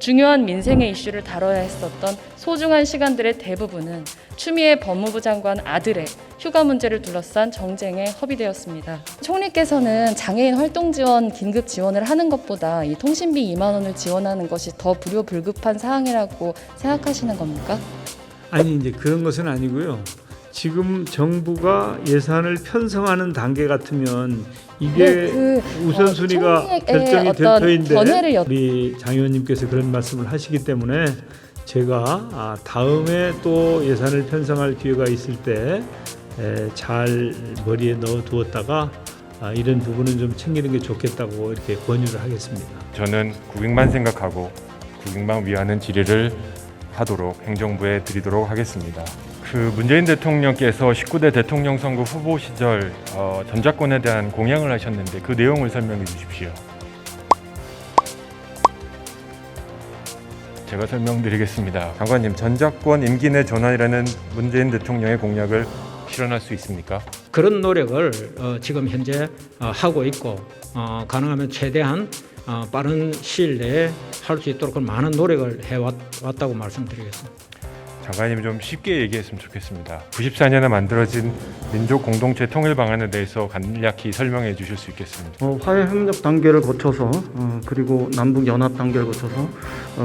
중요한 민생의 이슈를 다뤄야 했었던 소중한 시간들의 대부분은 추미애 법무부 장관 아들의 휴가 문제를 둘러싼 정쟁에 허비되었습니다. 총리께서는 장애인 활동 지원 긴급 지원을 하는 것보다 이 통신비 2만 원을 지원하는 것이 더 불효불급한 사항이라고 생각하시는 겁니까? 아니 이제 그런 것은 아니고요. 지금 정부가 예산을 편성하는 단계 같으면 이게 우선순위가 결정이 될 터인데 우리 장 의원님께서 그런 말씀을 하시기 때문에 제가 다음에 또 예산을 편성할 기회가 있을 때 잘 머리에 넣어 두었다가 이런 부분은 좀 챙기는 게 좋겠다고 이렇게 권유를 하겠습니다. 저는 국익만 생각하고 국익만 위하는 질의를 하도록 행정부에 드리도록 하겠습니다. 문재인 대통령께서 19대 대통령 선거 후보 시절 전작권에 대한 공약을 하셨는데 그 내용을 설명해 주십시오. 제가 설명드리겠습니다. 장관님, 전작권 임기 내 전환이라는 문재인 대통령의 공약을 실현할 수 있습니까? 그런 노력을 지금 현재 하고 있고 가능하면 최대한 빠른 시일 내에 할 수 있도록 많은 노력을 해왔다고 말씀드리겠습니다. 장관님 좀 쉽게 얘기했으면 좋겠습니다. 94년에 만들어진 민족 공동체 통일 방안에 대해서 간략히 설명해 주실 수 있겠습니까? 화해 협력 단계를 거쳐서 그리고 남북 연합 단계를 거쳐서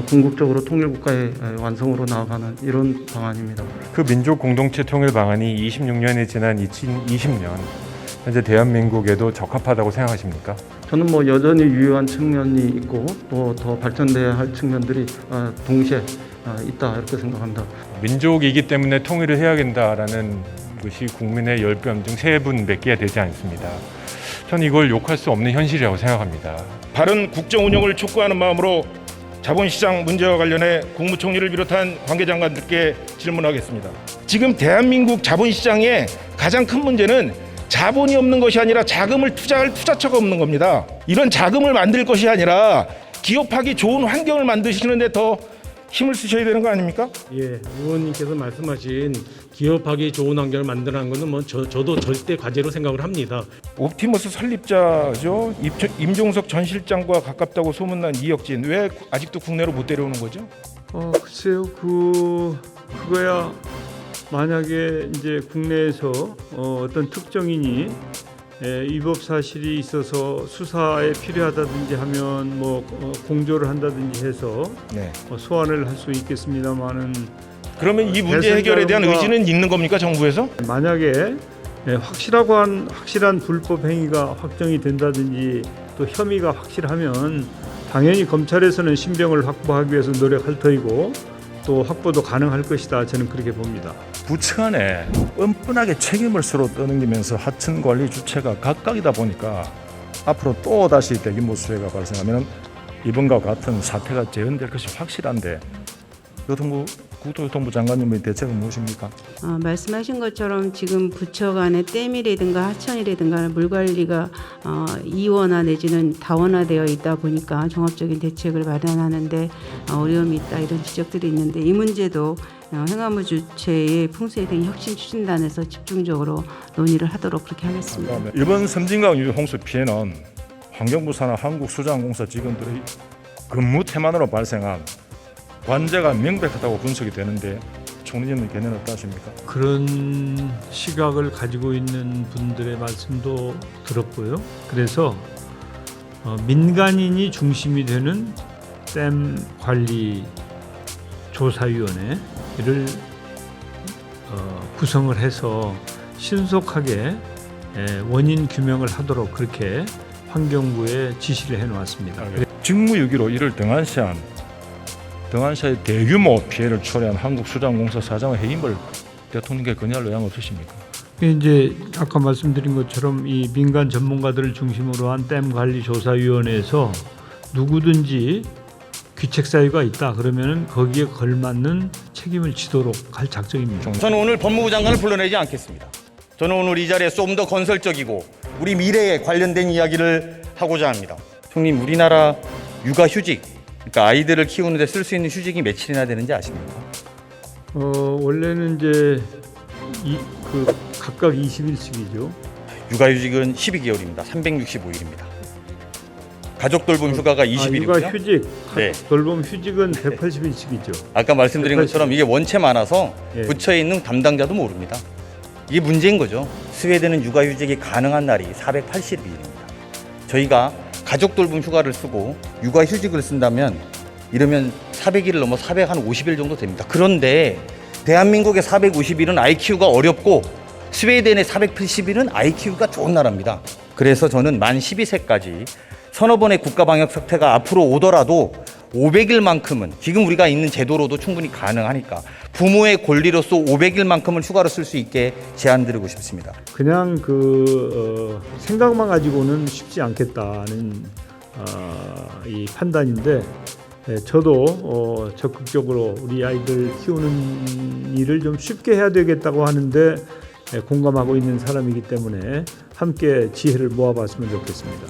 궁극적으로 통일 국가의 완성으로 나아가는 이런 방안입니다. 그 민족 공동체 통일 방안이 26년이 지난 2020년 현재 대한민국에도 적합하다고 생각하십니까? 저는 여전히 유효한 측면이 있고 또 더 발전돼야 할 측면들이 동시에 있다 이렇게 생각합니다. 민족이기 때문에 통일을 해야 된다라는 것이 국민의 열변 중 세 분 맺기가 되지 않습니다. 저는 이걸 욕할 수 없는 현실이라고 생각합니다. 바른 국정 운영을 촉구하는 마음으로 자본시장 문제와 관련해 국무총리를 비롯한 관계장관들께 질문하겠습니다. 지금 대한민국 자본시장의 가장 큰 문제는 자본이 없는 것이 아니라 자금을 투자할 투자처가 없는 겁니다. 이런 자금을 만들 것이 아니라 기업하기 좋은 환경을 만드시는 데 더 힘을 쓰셔야 되는 거 아닙니까? 예, 의원님께서 말씀하신 기업하기 좋은 환경을 만드는 것은 저도 절대 과제로 생각을 합니다. 옵티머스 설립자죠. 임종석 전 실장과 가깝다고 소문난 이혁진, 왜 아직도 국내로 못 데려오는 거죠? 글쎄요, 그거야 만약에 이제 국내에서 어떤 특정인이 위법 사실이 있어서 수사에 필요하다든지 하면 공조를 한다든지 해서 소환을 할 수 있겠습니다만은 그러면 이 문제 해결에 대한 의지는 있는 겁니까, 정부에서? 만약에 확실한 불법 행위가 확정이 된다든지 또 혐의가 확실하면 당연히 검찰에서는 신병을 확보하기 위해서 노력할 터이고 또 확보도 가능할 것이다. 저는 그렇게 봅니다. 부처 간에 뻔뻔하게 책임을 서로 떠넘기면서 하청 관리 주체가 각각이다 보니까 앞으로 또 다시 대규모 수해가 발생하면 이번과 같은 사태가 재현될 것이 확실한데 국토교통부 장관님의 대책은 무엇입니까? 말씀하신 것처럼 지금 부처 간의 댐이라든가 하천이라든가 물 관리가 이원화 내지는 다원화되어 있다 보니까 종합적인 대책을 마련하는데 어려움이 있다 이런 지적들이 있는데 이 문제도 행안부 주체의 풍수해등 혁신 추진단에서 집중적으로 논의를 하도록 그렇게 하겠습니다. 이번 섬진강 유유 홍수 피해는 환경부 산하 한국수자원공사 직원들의 근무 태만으로 발생한 관제가 명백하다고 분석이 되는데 총리님의 견해는 어떠십니까? 그런 시각을 가지고 있는 분들의 말씀도 들었고요. 그래서 민간인이 중심이 되는 댐 관리 조사위원회를 구성을 해서 신속하게 원인 규명을 하도록 그렇게 환경부에 지시를 해놓았습니다. 직무유기로 이를 등한시의 대규모 피해를 초래한 한국수자원공사 사장의 해임을 대통령께 건의할 의향 없으십니까? 이제 아까 말씀드린 것처럼 이 민간 전문가들을 중심으로 한 댐 관리 조사위원회에서 누구든지 귀책 사유가 있다 그러면은 거기에 걸맞는 책임을 지도록 할 작정입니다. 저는 오늘 법무부 장관을 불러내지 않겠습니다. 저는 오늘 이 자리에 좀 더 건설적이고 우리 미래에 관련된 이야기를 하고자 합니다. 총님, 우리나라 육아휴직, 그러니까 아이들을 키우는 데 쓸 수 있는 휴직이 며칠이나 되는지 아십니까? 원래는 이제 각각 20일씩이죠. 육아휴직은 12개월입니다. 365일입니다. 가족 돌봄 휴가가 20일이고요. 육아휴직, 네. 돌봄 휴직은 180일씩이죠. 아까 말씀드린 것처럼 이게 원체 많아서 예. 부처에 있는 담당자도 모릅니다. 이게 문제인 거죠. 스웨덴은 육아휴직이 가능한 날이 480일입니다. 저희가 가족 돌봄 휴가를 쓰고 육아휴직을 쓴다면 이러면 400일을 넘어 450일 정도 됩니다. 그런데 대한민국의 450일은 아이 키우기가 어렵고 스웨덴의 480일은 아이 키우기가 좋은 나라입니다. 그래서 저는 만 12세까지 서너 번의 국가방역 사태가 앞으로 오더라도 500일만큼은 지금 우리가 있는 제도로도 충분히 가능하니까 부모의 권리로서 500일만큼은 휴가를 쓸 수 있게 제안드리고 싶습니다. 그냥 생각만 가지고는 쉽지 않겠다는 이 판단인데 저도 적극적으로 우리 아이들 키우는 일을 좀 쉽게 해야 되겠다고 하는데 공감하고 있는 사람이기 때문에 함께 지혜를 모아봤으면 좋겠습니다.